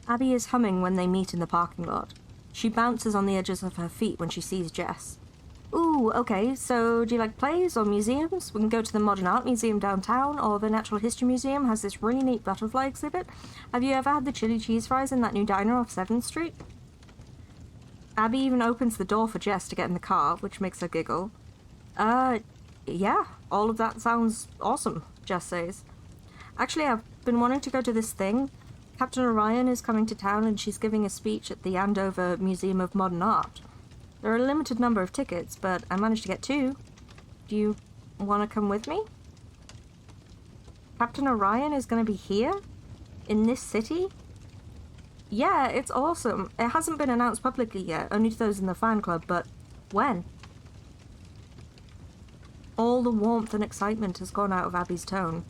Abby is humming when they meet in the parking lot. She bounces on the edges of her feet when she sees Jess. Ooh, okay, so do you like plays or museums? We can go to the Modern Art Museum downtown, or the Natural History Museum has this really neat butterfly exhibit. Have you ever had the chili cheese fries in that new diner off 7th Street? Abby even opens the door for Jess to get in the car, which makes her giggle. Yeah, all of that sounds awesome, Jess says. Actually, I've been wanting to go to this thing. Captain Orion is coming to town and she's giving a speech at the Andover Museum of Modern Art. There are a limited number of tickets, but I managed to get 2. Do you want to come with me? Captain Orion is going to be here? In this city? Yeah, it's awesome. It hasn't been announced publicly yet, only to those in the fan club, but when? All the warmth and excitement has gone out of Abby's tone,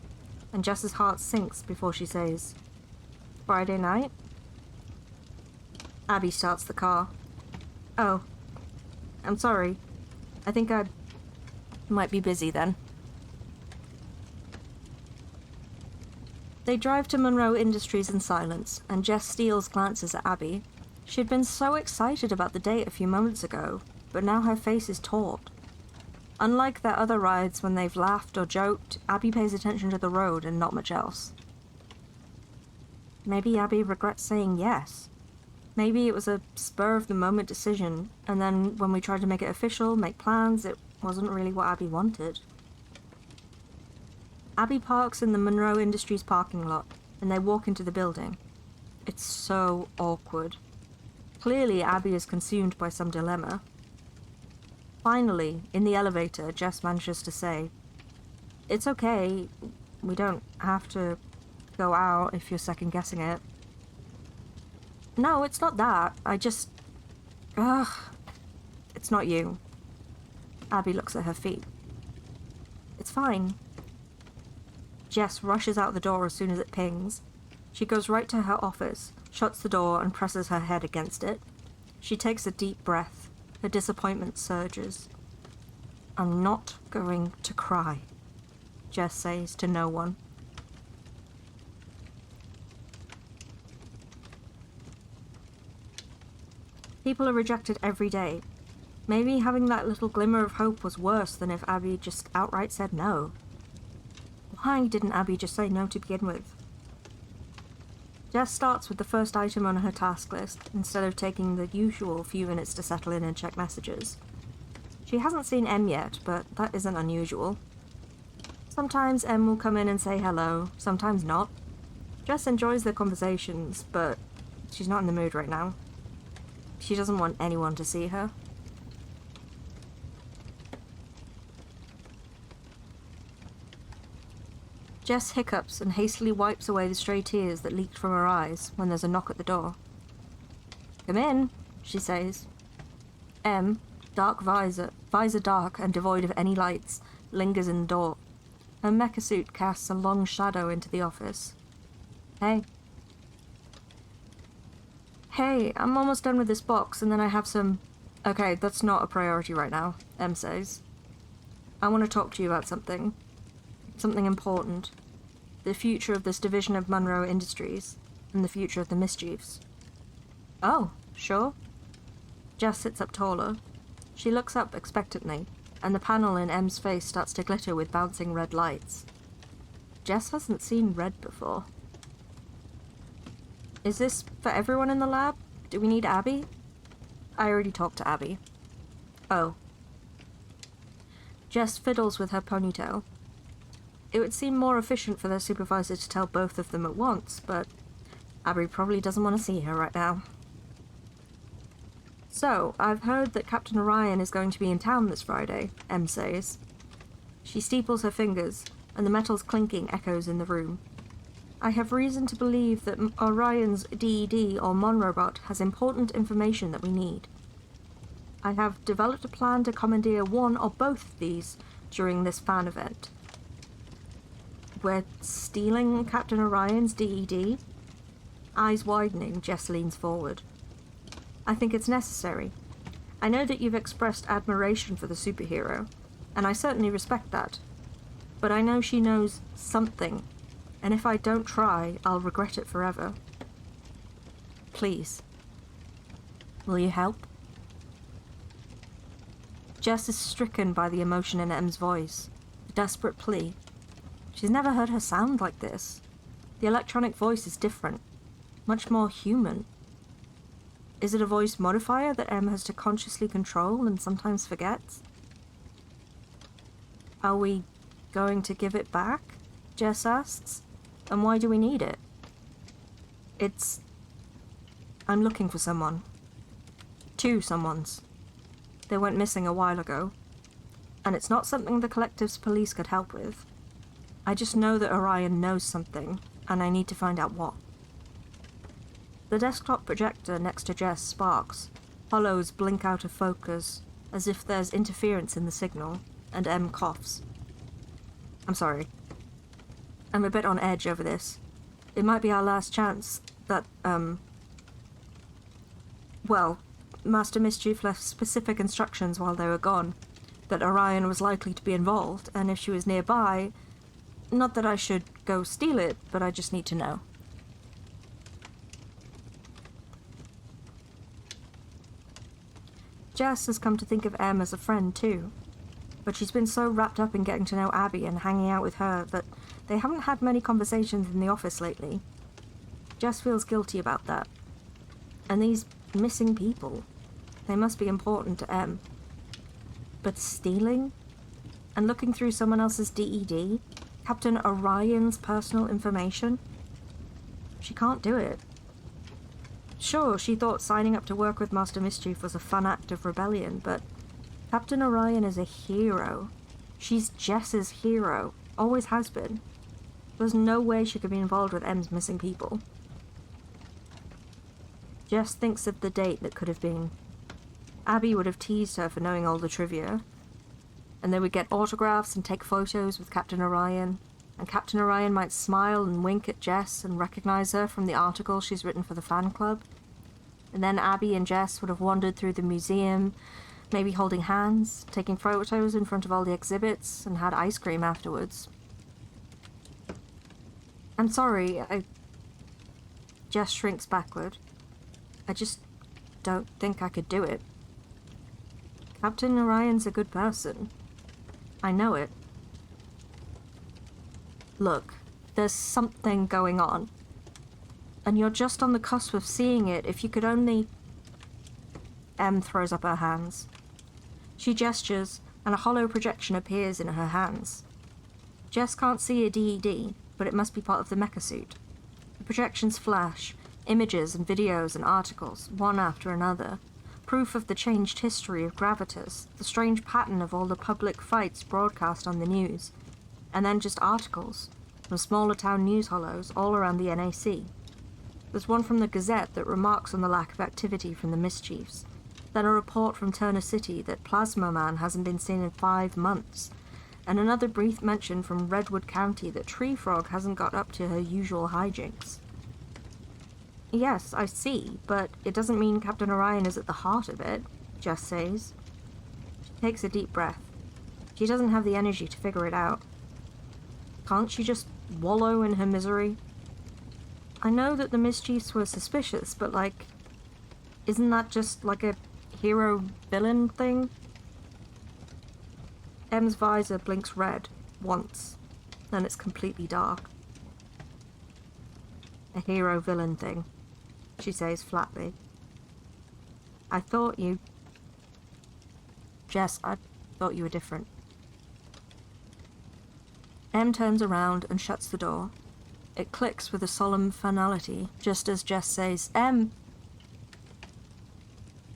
and Jess's heart sinks before she says, Friday night? Abby starts the car. Oh, I'm sorry. I think I might be busy then. They drive to Monroe Industries in silence, and Jess steals glances at Abby. She had been so excited about the date a few moments ago, but now her face is taut. Unlike their other rides when they've laughed or joked, Abby pays attention to the road and not much else. Maybe Abby regrets saying yes. Maybe it was a spur-of-the-moment decision, and then when we tried to make it official, make plans, it wasn't really what Abby wanted. Abby parks in the Monroe Industries parking lot, and they walk into the building. It's so awkward. Clearly, Abby is consumed by some dilemma. Finally, in the elevator, Jess manages to say, It's okay, we don't have to go out if you're second-guessing it. No, it's not that. I just... Ugh. It's not you. Abby looks at her feet. It's fine. Jess rushes out the door as soon as it pings. She goes right to her office, shuts the door, and presses her head against it. She takes a deep breath. Her disappointment surges. I'm not going to cry, Jess says to no one. People are rejected every day. Maybe having that little glimmer of hope was worse than if Abby just outright said no. Why didn't Abby just say no to begin with? Jess starts with the first item on her task list, instead of taking the usual few minutes to settle in and check messages. She hasn't seen Em yet, but that isn't unusual. Sometimes Em will come in and say hello, sometimes not. Jess enjoys their conversations, but she's not in the mood right now. She doesn't want anyone to see her. Jess hiccups and hastily wipes away the stray tears that leaked from her eyes when there's a knock at the door. Come in, she says. Em, dark visor dark and devoid of any lights, lingers in the door. Her mecha suit casts a long shadow into the office. Hey. Hey, I'm almost done with this box and then I have some... Okay, that's not a priority right now, Em says. I want to talk to you about something. Something important. The future of this division of Monroe Industries, and the future of the Mischiefs. Oh, sure. Jess sits up taller. She looks up expectantly, and the panel in Em's face starts to glitter with bouncing red lights. Jess hasn't seen red before. Is this for everyone in the lab? Do we need Abby? I already talked to Abby. Oh. Jess fiddles with her ponytail. It would seem more efficient for their supervisor to tell both of them at once, but Abby probably doesn't want to see her right now. So, I've heard that Captain Orion is going to be in town this Friday, Em says. She steeples her fingers, and the metal's clinking echoes in the room. I have reason to believe that Orion's DED or Monrobot has important information that we need. I have developed a plan to commandeer one or both of these during this fan event. We're stealing Captain Orion's DED? Eyes widening, Jess leans forward. I think it's necessary. I know that you've expressed admiration for the superhero, and I certainly respect that. But I know she knows something, and if I don't try, I'll regret it forever. Please. Will you help? Jess is stricken by the emotion in M's voice, the desperate plea. She's never heard her sound like this. The electronic voice is different, much more human. Is it a voice modifier that M has to consciously control and sometimes forgets? Are we going to give it back? Jess asks. And why do we need it? I'm looking for someone. 2 someones. They went missing a while ago. And it's not something the Collective's police could help with. I just know that Orion knows something, and I need to find out what. The desktop projector next to Jess sparks. Hollows blink out of focus, as if there's interference in the signal, and M coughs. I'm sorry. I'm a bit on edge over this. It might be our last chance that, well, Master Mischief left specific instructions while they were gone, that Orion was likely to be involved, and if she was nearby, not that I should go steal it, but I just need to know. Jess has come to think of Em as a friend too, but she's been so wrapped up in getting to know Abby and hanging out with her that they haven't had many conversations in the office lately. Jess feels guilty about that. And these missing people, they must be important to Em. But stealing? And looking through someone else's DED? Captain Orion's personal information? She can't do it. Sure, she thought signing up to work with Master Mischief was a fun act of rebellion, but Captain Orion is a hero. She's Jess's hero. Always has been. There's no way she could be involved with M's missing people. Jess thinks of the date that could have been. Abby would have teased her for knowing all the trivia, and they would get autographs and take photos with Captain Orion, and Captain Orion might smile and wink at Jess and recognize her from the article she's written for the fan club. And then Abby and Jess would have wandered through the museum, maybe holding hands, taking photos in front of all the exhibits, and had ice cream afterwards. I'm sorry, Jess shrinks backward. I just don't think I could do it. Captain Orion's a good person. I know it. Look, there's something going on. And you're just on the cusp of seeing it if you could only... Em throws up her hands. She gestures, and a hollow projection appears in her hands. Jess can't see a DED, but it must be part of the mecha suit. The projections flash, images and videos and articles, one after another. Proof of the changed history of Gravitas, the strange pattern of all the public fights broadcast on the news, and then just articles from smaller town news hollows all around the NAC. There's one from the Gazette that remarks on the lack of activity from the Mischiefs, then a report from Turner City that Plasma Man hasn't been seen in 5 months, and another brief mention from Redwood County that Tree Frog hasn't got up to her usual hijinks. Yes, I see, but it doesn't mean Captain Orion is at the heart of it, Jess says. She takes a deep breath. She doesn't have the energy to figure it out. Can't she just wallow in her misery? I know that the Mischiefs were suspicious, but isn't that just like a hero-villain thing? Em's visor blinks red, once, then it's completely dark. A hero-villain thing, she says flatly. I thought you... Jess, I thought you were different. Em turns around and shuts the door. It clicks with a solemn finality, just as Jess says, Em!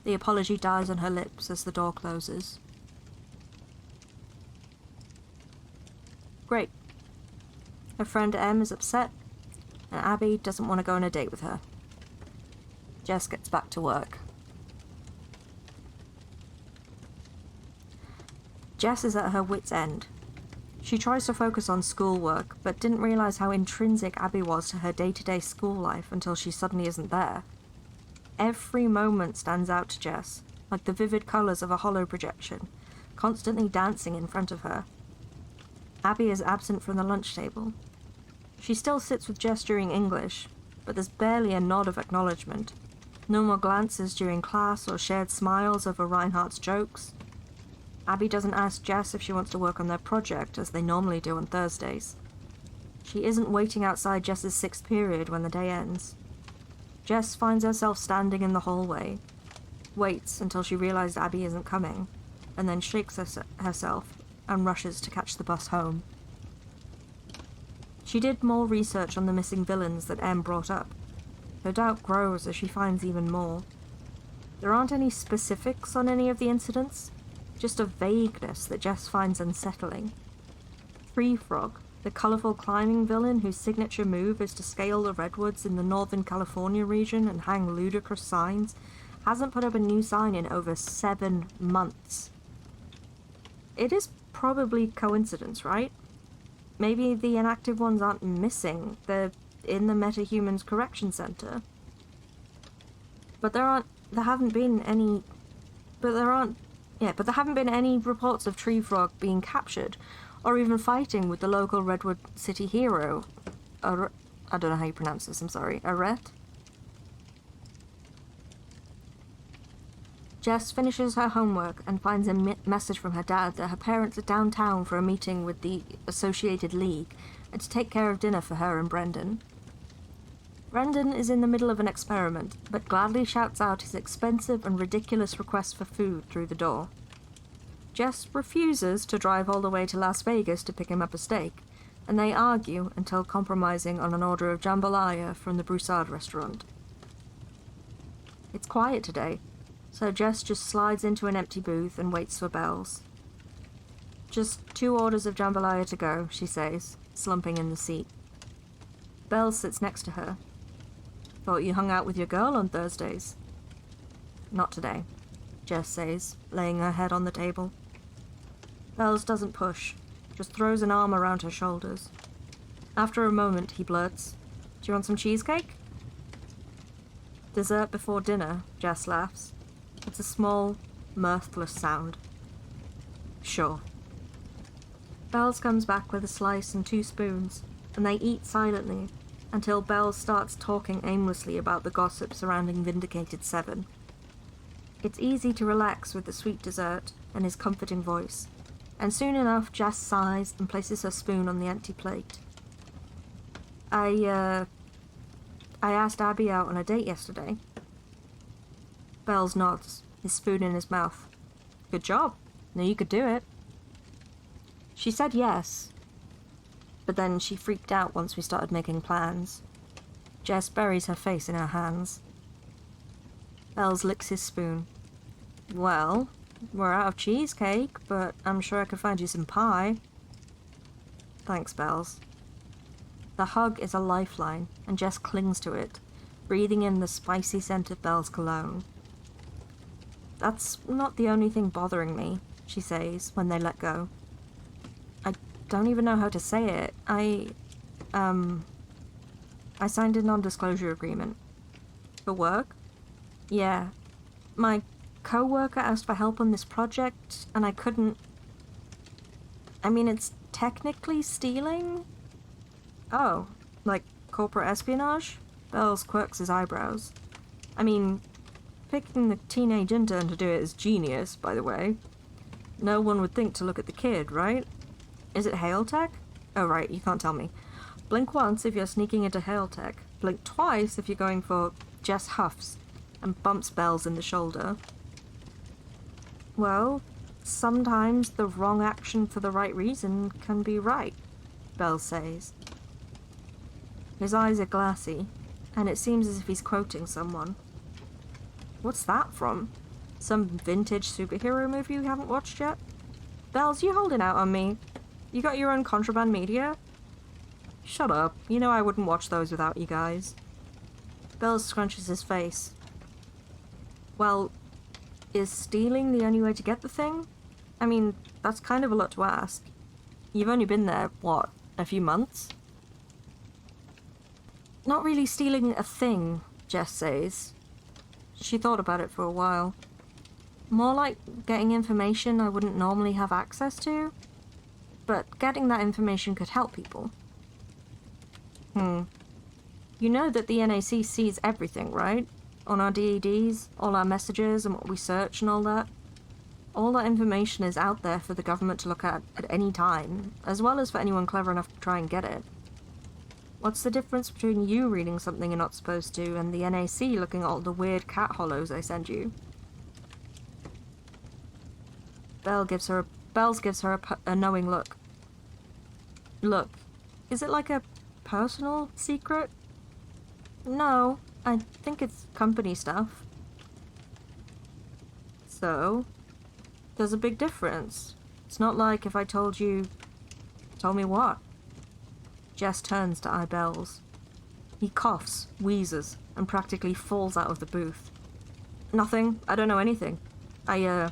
The apology dies on her lips as the door closes. Great. Her friend Em is upset, and Abby doesn't want to go on a date with her. Jess gets back to work. Jess is at her wit's end. She tries to focus on schoolwork, but didn't realize how intrinsic Abby was to her day-to-day school life until she suddenly isn't there. Every moment stands out to Jess, like the vivid colors of a hollow projection, constantly dancing in front of her. Abby is absent from the lunch table. She still sits with Jess during English, but there's barely a nod of acknowledgement. No more glances during class or shared smiles over Reinhardt's jokes. Abby doesn't ask Jess if she wants to work on their project, as they normally do on Thursdays. She isn't waiting outside Jess's 6th period when the day ends. Jess finds herself standing in the hallway, waits until she realizes Abby isn't coming, and then shakes herself and rushes to catch the bus home. She did more research on the missing villains that Em brought up. Her doubt grows as she finds even more. There aren't any specifics on any of the incidents, just a vagueness that Jess finds unsettling. Tree Frog, the colourful climbing villain whose signature move is to scale the redwoods in the Northern California region and hang ludicrous signs, hasn't put up a new sign in over 7 months. It is probably coincidence, right? Maybe the inactive ones aren't missing, they're in the Metahumans Correction Center. But there haven't been any reports of Tree Frog being captured, or even fighting with the local Redwood City hero. I don't know how you pronounce this, I'm sorry. Arette? Jess finishes her homework and finds a message from her dad that her parents are downtown for a meeting with the Associated League and to take care of dinner for her and Brendan. Brendan is in the middle of an experiment, but gladly shouts out his expensive and ridiculous request for food through the door. Jess refuses to drive all the way to Las Vegas to pick him up a steak, and they argue until compromising on an order of jambalaya from the Broussard restaurant. It's quiet today, so Jess just slides into an empty booth and waits for Bells. Just 2 orders of jambalaya to go, she says, slumping in the seat. Bells sits next to her. Thought you hung out with your girl on Thursdays. Not today, Jess says, laying her head on the table. Bells doesn't push, just throws an arm around her shoulders. After a moment, he blurts, "Do you want some cheesecake?" Dessert before dinner, Jess laughs. It's a small, mirthless sound. Sure. Bells comes back with a slice and 2 spoons, and they eat silently until Bells starts talking aimlessly about the gossip surrounding Vindicated 7. It's easy to relax with the sweet dessert and his comforting voice, and soon enough Jess sighs and places her spoon on the empty plate. I asked Abby out on a date yesterday. Bells nods, his spoon in his mouth. Good job. Knew you could do it. She said yes, but then she freaked out once we started making plans. Jess buries her face in her hands. Bells licks his spoon. Well, we're out of cheesecake, but I'm sure I could find you some pie. Thanks, Bells. The hug is a lifeline, and Jess clings to it, breathing in the spicy scent of Bells' cologne. That's not the only thing bothering me, she says when they let go. I don't even know how to say it. I signed a non-disclosure agreement. For work? Yeah. My co-worker asked for help on this project, and I couldn't... I mean, it's technically stealing? Oh, like corporate espionage? Bells quirks his eyebrows. I mean, picking the teenage intern to do it is genius, by the way. No one would think to look at the kid, right? Is it Hail Tech? Oh right, you can't tell me. Blink once if you're sneaking into Hail Tech. Blink twice if you're going for... Jess huffs and bumps Bells in the shoulder. Well, sometimes the wrong action for the right reason can be right, Bells says. His eyes are glassy, and it seems as if he's quoting someone. What's that from? Some vintage superhero movie you haven't watched yet? Bells, you holding out on me? You got your own contraband media? Shut up. You know I wouldn't watch those without you guys. Bells scrunches his face. Well, is stealing the only way to get the thing? I mean, that's kind of a lot to ask. You've only been there, what, a few months? Not really stealing a thing, Jess says. She thought about it for a while. More like getting information I wouldn't normally have access to. But getting that information could help people. You know that the NAC sees everything, right? on our DEDs, all our messages and what we search and all that. All that information is out there for the government to look at any time, as well as for anyone clever enough to try and get it. What's the difference between you reading something you're not supposed to and the NAC looking at all the weird cat hollows I send you? Bells gives her a knowing look. Look, is it like a personal secret? No, I think it's company stuff. So, there's a big difference. It's not like if I told you... Told me what? Jess turns to eye Bells. He coughs, wheezes, and practically falls out of the booth. Nothing. I don't know anything. I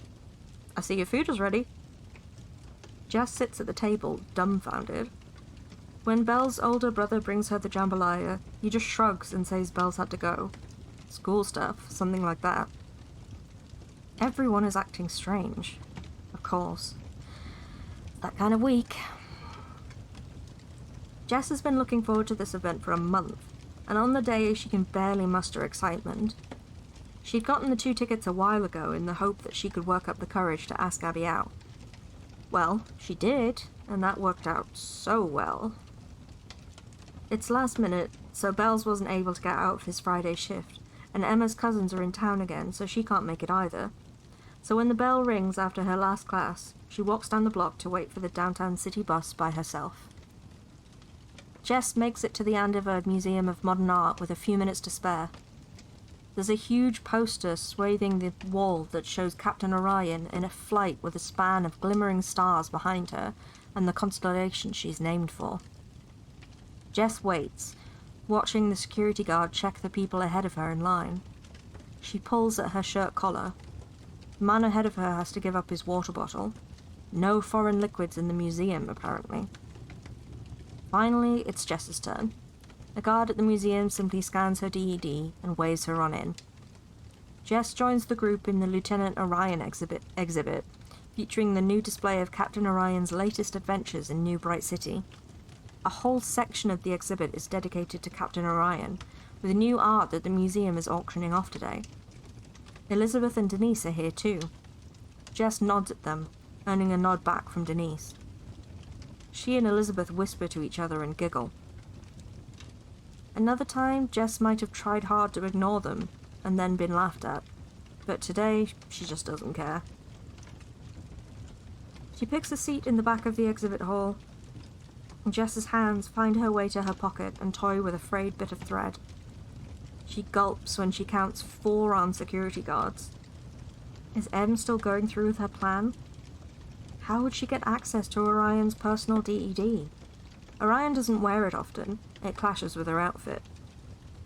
see your food is ready. Jess sits at the table, dumbfounded. When Belle's older brother brings her the jambalaya, he just shrugs and says Belle's had to go. School stuff, something like that. Everyone is acting strange. Of course. That kind of week. Jess has been looking forward to this event for a month, and on the day she can barely muster excitement. She'd gotten the 2 tickets a while ago in the hope that she could work up the courage to ask Abby out. Well, she did, and that worked out so well. It's last minute, so Bells wasn't able to get out of his Friday shift, and Emma's cousins are in town again, so she can't make it either. So when the bell rings after her last class, she walks down the block to wait for the downtown city bus by herself. Jess makes it to the Andover Museum of Modern Art with a few minutes to spare. There's a huge poster swathing the wall that shows Captain Orion in a flight with a span of glimmering stars behind her and the constellation she's named for. Jess waits, watching the security guard check the people ahead of her in line. She pulls at her shirt collar. The man ahead of her has to give up his water bottle. No foreign liquids in the museum, apparently. Finally, it's Jess's turn. A guard at the museum simply scans her DED and waves her on in. Jess joins the group in the Lieutenant Orion exhibit, featuring the new display of Captain Orion's latest adventures in New Bright City. A whole section of the exhibit is dedicated to Captain Orion, with new art that the museum is auctioning off today. Elizabeth and Denise are here too. Jess nods at them, earning a nod back from Denise. She and Elizabeth whisper to each other and giggle. Another time, Jess might have tried hard to ignore them, and then been laughed at. But today, she just doesn't care. She picks a seat in the back of the exhibit hall, and Jess's hands find her way to her pocket and toy with a frayed bit of thread. She gulps when she counts 4 armed security guards. Is Em still going through with her plan? How would she get access to Orion's personal DED? Orion doesn't wear it often. It clashes with her outfit.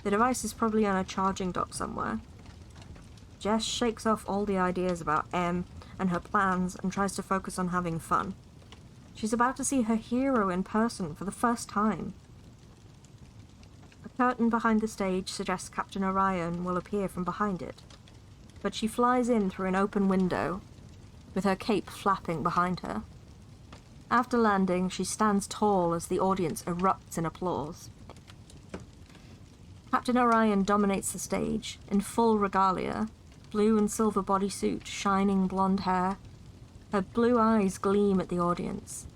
The device is probably on a charging dock somewhere. Jess shakes off all the ideas about Em and her plans and tries to focus on having fun. She's about to see her hero in person for the first time. A curtain behind the stage suggests Captain Orion will appear from behind it, but she flies in through an open window, with her cape flapping behind her. After landing, she stands tall as the audience erupts in applause. Captain Orion dominates the stage, in full regalia, blue and silver bodysuit, shining blonde hair. Her blue eyes gleam at the audience.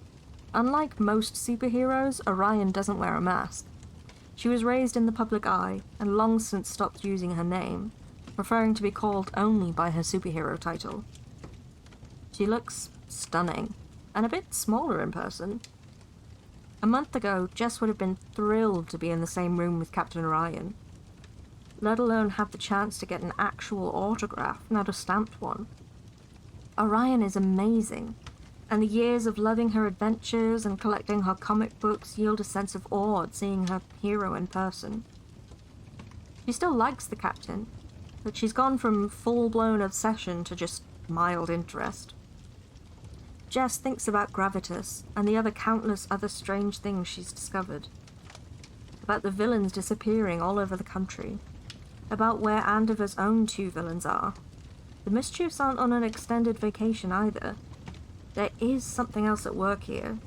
Unlike most superheroes, Orion doesn't wear a mask. She was raised in the public eye, and long since stopped using her name, preferring to be called only by her superhero title. She looks stunning, and a bit smaller in person. A month ago, Jess would have been thrilled to be in the same room with Captain Orion, let alone have the chance to get an actual autograph, not a stamped one. Orion is amazing, and the years of loving her adventures and collecting her comic books yield a sense of awe at seeing her hero in person. She still likes the captain, but she's gone from full-blown obsession to just mild interest. Jess thinks about Gravitas and the countless other strange things she's discovered. About the villains disappearing all over the country. About where Andover's own 2 villains are. The Mischiefs aren't on an extended vacation either. There is something else at work here.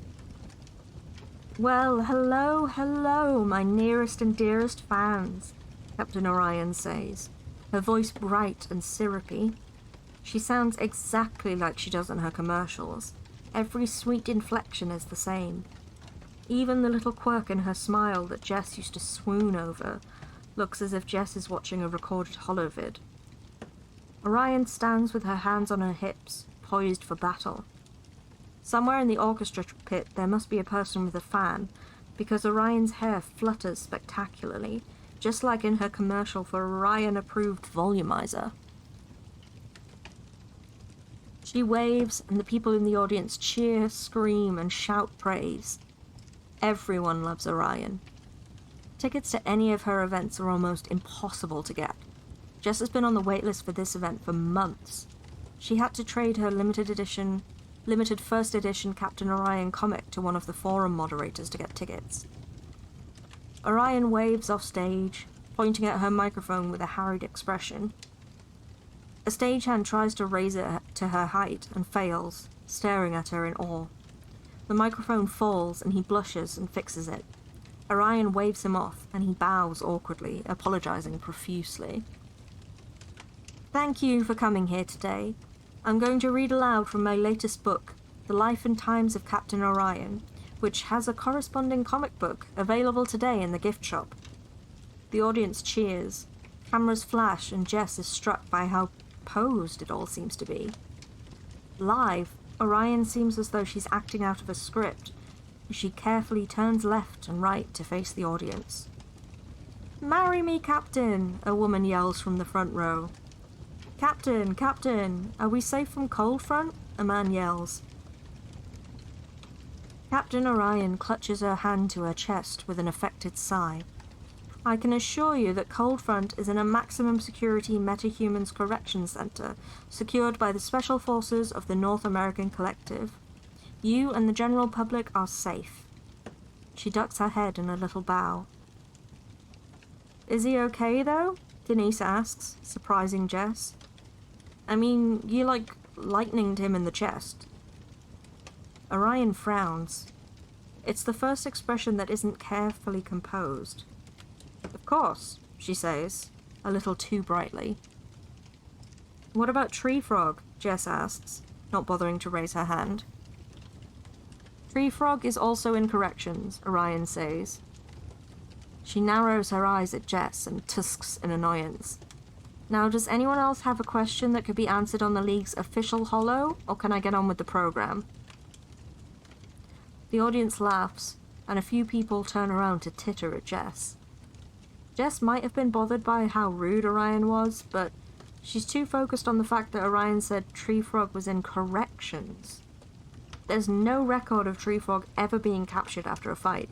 Well, hello, my nearest and dearest fans, Captain Orion says, her voice bright and syrupy. She sounds exactly like she does in her commercials. Every sweet inflection is the same. Even the little quirk in her smile that Jess used to swoon over looks as if Jess is watching a recorded holovid. Orion stands with her hands on her hips, poised for battle. Somewhere in the orchestra pit there must be a person with a fan, because Orion's hair flutters spectacularly, just like in her commercial for Orion-approved volumizer. She waves, and the people in the audience cheer, scream, and shout praise. Everyone loves Orion. Tickets to any of her events are almost impossible to get. Jess has been on the waitlist for this event for months. She had to trade her limited first edition Captain Orion comic to one of the forum moderators to get tickets. Orion waves off stage, pointing at her microphone with a harried expression. A stagehand tries to raise it to her height and fails, staring at her in awe. The microphone falls and he blushes and fixes it. Orion waves him off and he bows awkwardly, apologizing profusely. Thank you for coming here today. I'm going to read aloud from my latest book, The Life and Times of Captain Orion, which has a corresponding comic book available today in the gift shop. The audience cheers. Cameras flash and Jess is struck by how posed it all seems to be. Live, Orion seems as though she's acting out of a script, as she carefully turns left and right to face the audience. "Marry me, Captain!" a woman yells from the front row. "Captain, Captain, are we safe from Cold Front?" a man yells. Captain Orion clutches her hand to her chest with an affected sigh. "I can assure you that Cold Front is in a maximum security metahumans correction center, secured by the Special Forces of the North American Collective. You and the general public are safe." She ducks her head in a little bow. "Is he okay, though?" Denise asks, surprising Jess. "I mean, you, lightninged him in the chest." Orion frowns. It's the first expression that isn't carefully composed. "Of course," she says, a little too brightly. "What about Tree Frog?" Jess asks, not bothering to raise her hand. "Tree Frog is also in corrections," Orion says. She narrows her eyes at Jess and tusks in annoyance. "Now, does anyone else have a question that could be answered on the League's official holo, or can I get on with the program?" The audience laughs, and a few people turn around to titter at Jess. Jess might have been bothered by how rude Orion was, but she's too focused on the fact that Orion said Tree Frog was in corrections. There's no record of Tree Frog ever being captured after a fight.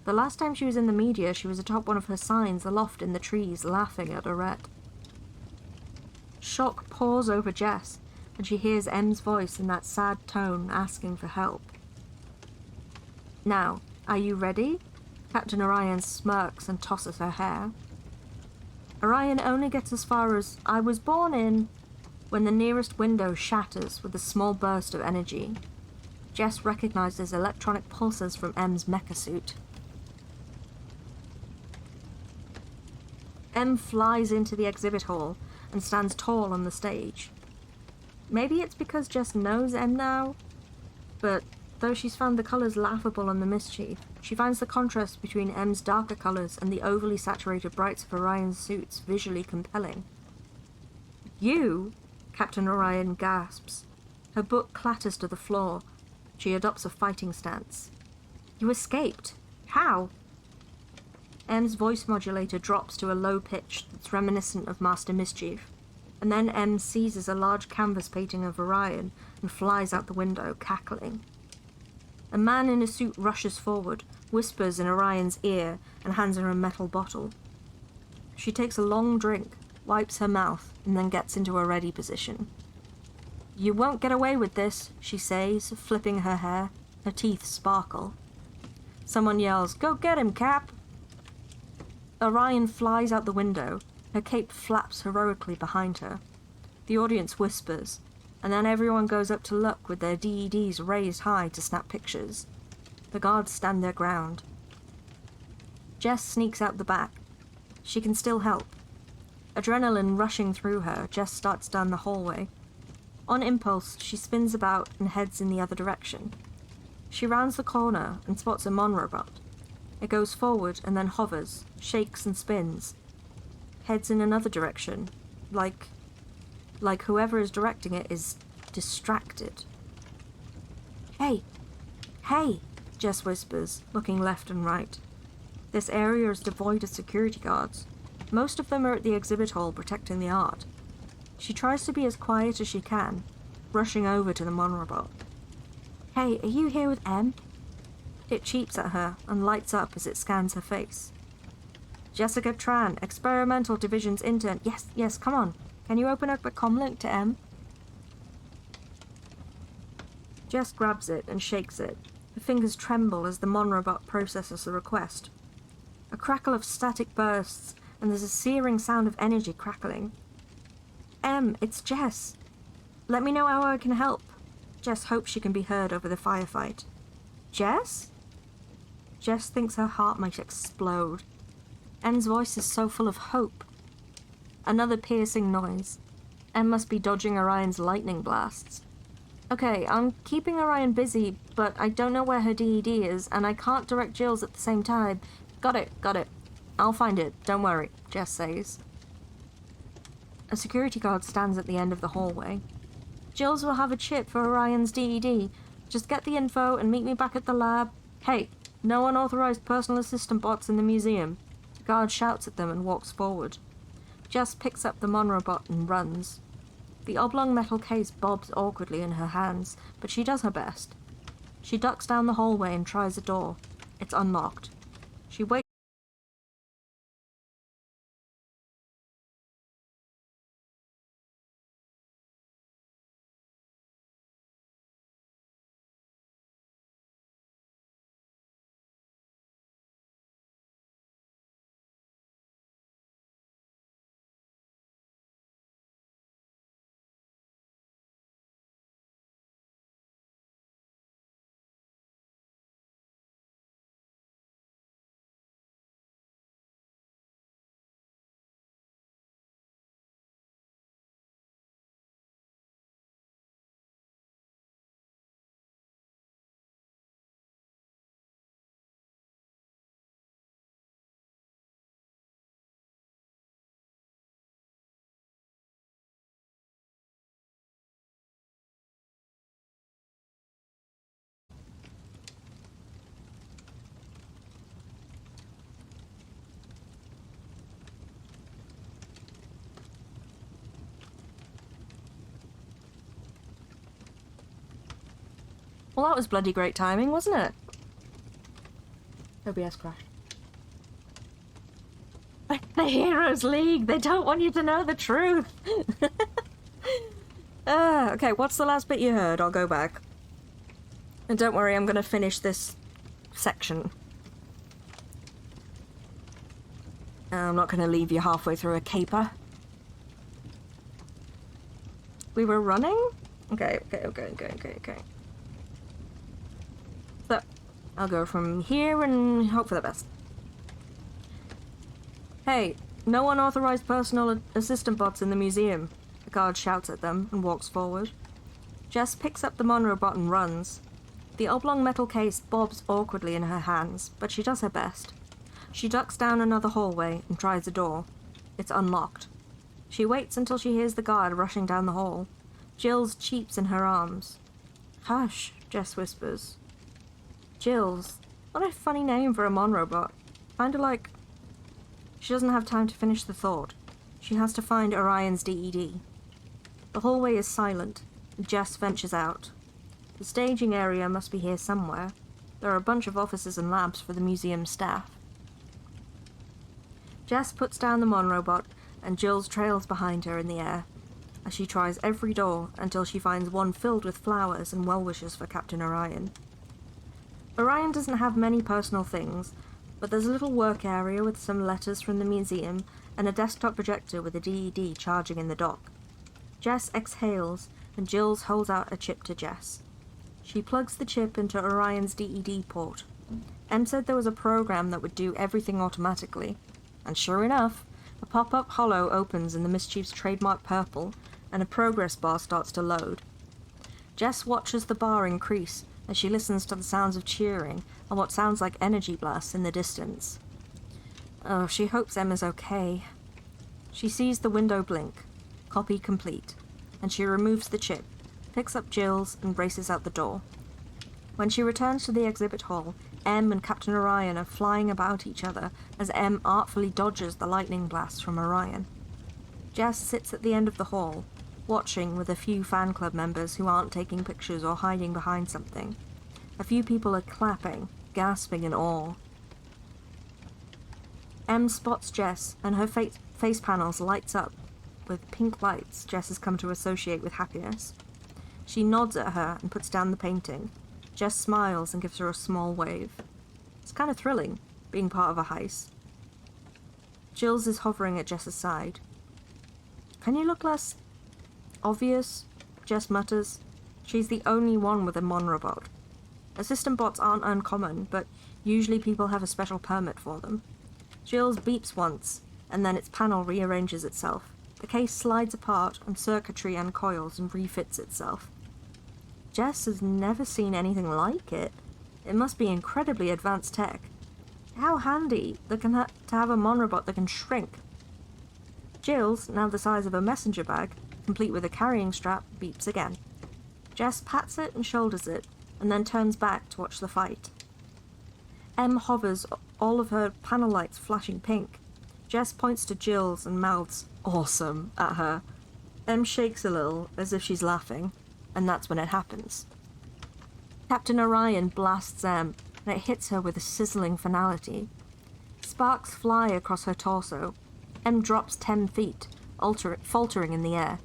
The last time she was in the media, she was atop one of her signs aloft in the trees, laughing at Arette. Shock pours over Jess, and she hears M's voice in that sad tone asking for help. "Now, are you ready?" Captain Orion smirks and tosses her hair. Orion only gets as far as "I was born in," when the nearest window shatters with a small burst of energy. Jess recognizes electronic pulses from M's mecha suit. M flies into the exhibit hall and stands tall on the stage. Maybe it's because Jess knows M now, but though she's found the colours laughable on the mischief, she finds the contrast between M's darker colours and the overly saturated brights of Orion's suits visually compelling. "You?" Captain Orion gasps. Her book clatters to the floor. She adopts a fighting stance. "You escaped? How?" M's voice modulator drops to a low pitch that's reminiscent of Master Mischief, and then M seizes a large canvas painting of Orion and flies out the window, cackling. A man in a suit rushes forward, whispers in Orion's ear, and hands her a metal bottle. She takes a long drink, wipes her mouth, and then gets into a ready position. "You won't get away with this," she says, flipping her hair. Her teeth sparkle. Someone yells, "Go get him, Cap!" Orion flies out the window. Her cape flaps heroically behind her. The audience whispers, and then everyone goes up to look with their DEDs raised high to snap pictures. The guards stand their ground. Jess sneaks out the back. She can still help. Adrenaline rushing through her, Jess starts down the hallway. On impulse, she spins about and heads in the other direction. She rounds the corner and spots a Monrobot. It goes forward and then hovers, shakes and spins. Heads in another direction, like whoever is directing it is distracted. Hey! Hey! Jess whispers, looking left and right. This area is devoid of security guards. Most of them are at the exhibit hall protecting the art. She tries to be as quiet as she can, rushing over to the Monrobot. Hey, are you here with M? It cheeps at her and lights up as it scans her face. Jessica Tran, Experimental Division's intern. Yes, come on. Can you open up a comlink to M? Jess grabs it and shakes it. Her fingers tremble as the Monrobot processes the request. A crackle of static bursts, and there's a searing sound of energy crackling. M, it's Jess. Let me know how I can help. Jess hopes she can be heard over the firefight. Jess? Jess thinks her heart might explode. M's voice is so full of hope. Another piercing noise. M must be dodging Orion's lightning blasts. Okay, I'm keeping Orion busy, but I don't know where her DED is, and I can't direct Jill's at the same time. Got it. I'll find it, don't worry, Jess says. A security guard stands at the end of the hallway. Jill's will have a chip for Orion's DED. Just get the info and meet me back at the lab. Hey, no unauthorized personal assistant bots in the museum. The guard shouts at them and walks forward. Jess picks up the Monrobot and runs. The oblong metal case bobs awkwardly in her hands, but she does her best. She ducks down the hallway and tries a door. It's unlocked. She waits. Well, that was bloody great timing, wasn't it? OBS crashed. The Heroes League! They don't want you to know the truth! Okay, what's the last bit you heard? I'll go back. And don't worry, I'm gonna finish this section. I'm not gonna leave you halfway through a caper. We were running? Okay. So, I'll go from here and hope for the best. Hey, no unauthorized personal assistant bots in the museum. The guard shouts at them and walks forward. Jess picks up the Monrobot and runs. The oblong metal case bobs awkwardly in her hands, but she does her best. She ducks down another hallway and tries a door. It's unlocked. She waits until she hears the guard rushing down the hall. Jill's cheeps in her arms. Hush, Jess whispers. Jill's. What a funny name for a Monrobot. Kinda like... She doesn't have time to finish the thought. She has to find Orion's DED. The hallway is silent, and Jess ventures out. The staging area must be here somewhere. There are a bunch of offices and labs for the museum staff. Jess puts down the Monrobot, and Jill's trails behind her in the air, as she tries every door until she finds one filled with flowers and well-wishes for Captain Orion. Orion doesn't have many personal things, but there's a little work area with some letters from the museum and a desktop projector with a DED charging in the dock. Jess exhales, and Jill's holds out a chip to Jess. She plugs the chip into Orion's DED port. Em said there was a program that would do everything automatically, and sure enough, A pop-up holo opens in the Mischief's trademark purple, and a progress bar starts to load. Jess watches the bar increase as she listens to the sounds of cheering and what sounds like energy blasts in the distance. Oh, she hopes Emma's okay. She sees the window blink, copy complete, and she removes the chip, picks up Jill's, and races out the door. When she returns to the exhibit hall, Em and Captain Orion are flying about each other as Em artfully dodges the lightning blasts from Orion. Jess sits at the end of the hall, watching with a few fan club members who aren't taking pictures or hiding behind something. A few people are clapping, gasping in awe. Em spots Jess, and her face panels lights up with pink lights Jess has come to associate with happiness. She nods at her and puts down the painting. Jess smiles and gives her a small wave. It's kind of thrilling, being part of a heist. Jill's is hovering at Jess's side. "Can you look less obvious?" Jess mutters. She's the only one with a mon-robot. Assistant bots aren't uncommon, but usually people have a special permit for them. Jill's beeps once, and then its panel rearranges itself. The case slides apart, and circuitry uncoils and refits itself. Jess has never seen anything like it. It must be incredibly advanced tech. How handy to have a mon-robot that can shrink. Jill's, now the size of a messenger bag, complete with a carrying strap, beeps again. Jess pats it and shoulders it, and then turns back to watch the fight. Em hovers, all of her panel lights flashing pink. Jess points to Jill's and mouths "awesome" at her. Em shakes a little, as if she's laughing, and that's when it happens. Captain Orion blasts Em, and it hits her with a sizzling finality. Sparks fly across her torso. Em drops 10 feet, faltering in the air.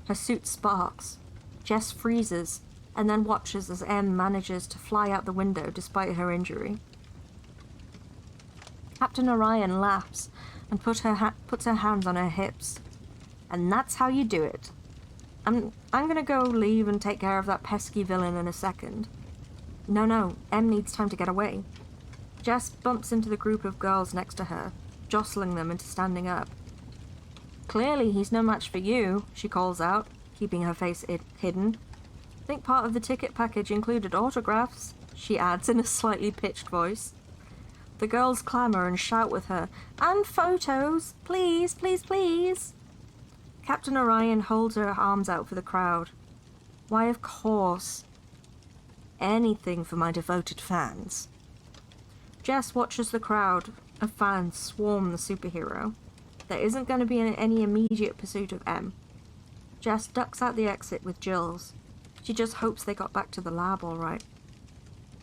Her suit sparks. Jess freezes, and then watches as Em manages to fly out the window despite her injury. Captain Orion laughs and puts her hands on her hips. "And that's how you do it. I'm gonna go leave and take care of that pesky villain in a second." No, Em needs time to get away. Jess bumps into the group of girls next to her, jostling them into standing up. "Clearly he's no match for you," she calls out, keeping her face hidden. "Think part of the ticket package included autographs," she adds in a slightly pitched voice. The girls clamour and shout with her, "And photos! Please, please, please!" Captain Orion holds her arms out for the crowd. "Why, of course. Anything for my devoted fans." Jess watches the crowd of fans swarm the superhero. There isn't going to be any immediate pursuit of Em. Jess ducks out the exit with Jill's. She just hopes they got back to the lab all right.